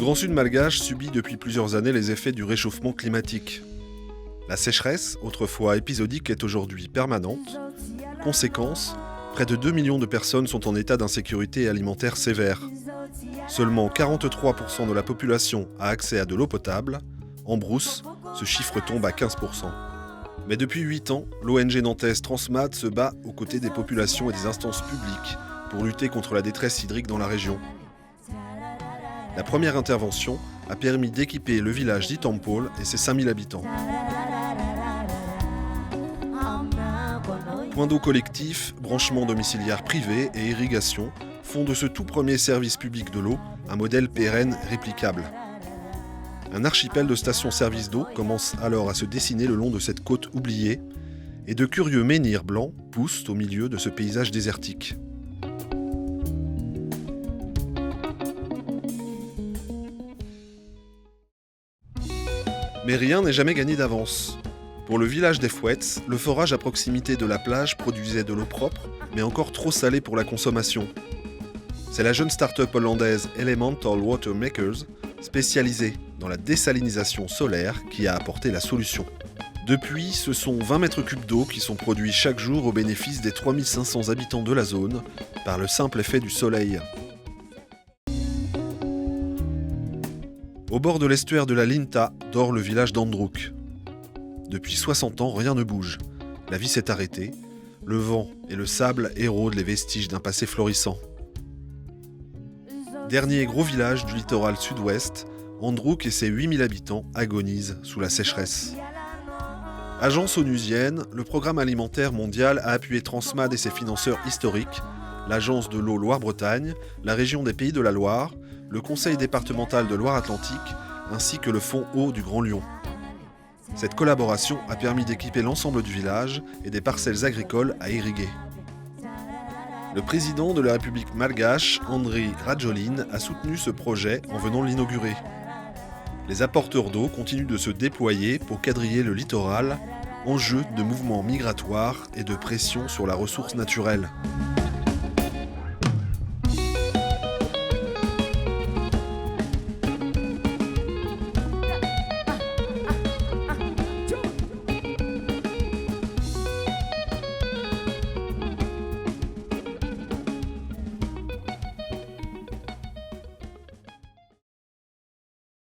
Grand Sud malgache subit depuis plusieurs années les effets du réchauffement climatique. La sécheresse, autrefois épisodique, est aujourd'hui permanente. Conséquence, près de 2 millions de personnes sont en état d'insécurité alimentaire sévère. Seulement 43% de la population a accès à de l'eau potable. En brousse, ce chiffre tombe à 15%. Mais depuis 8 ans, l'ONG nantaise Transmad se bat aux côtés des populations et des instances publiques pour lutter contre la détresse hydrique dans la région. La première intervention a permis d'équiper le village d'Itampol et ses 5000 habitants. Point d'eau collectif, branchement domiciliaire privé et irrigation font de ce tout premier service public de l'eau un modèle pérenne réplicable. Un archipel de stations-service d'eau commence alors à se dessiner le long de cette côte oubliée, et de curieux menhirs blancs poussent au milieu de ce paysage désertique. Mais rien n'est jamais gagné d'avance. Pour le village des Fouettes, le forage à proximité de la plage produisait de l'eau propre, mais encore trop salée pour la consommation. C'est la jeune start-up hollandaise Elemental Water Makers, spécialisée dans la désalinisation solaire, qui a apporté la solution. Depuis, ce sont 20 mètres cubes d'eau qui sont produits chaque jour au bénéfice des 3500 habitants de la zone, par le simple effet du soleil. Au bord de l'estuaire de la Linta dort le village d'Androuk. Depuis 60 ans, rien ne bouge. La vie s'est arrêtée. Le vent et le sable érodent les vestiges d'un passé florissant. Dernier gros village du littoral sud-ouest, Androuk et ses 8000 habitants agonisent sous la sécheresse. Agence onusienne, le Programme alimentaire mondial a appuyé Transmad et ses financeurs historiques, l'Agence de l'eau Loire-Bretagne, la région des Pays de la Loire, le Conseil départemental de Loire-Atlantique, ainsi que le Fonds Eau du Grand Lyon. Cette collaboration a permis d'équiper l'ensemble du village et des parcelles agricoles à irriguer. Le président de la République malgache, Andry Rajoelina, a soutenu ce projet en venant l'inaugurer. Les apporteurs d'eau continuent de se déployer pour quadriller le littoral, enjeu de mouvements migratoires et de pression sur la ressource naturelle.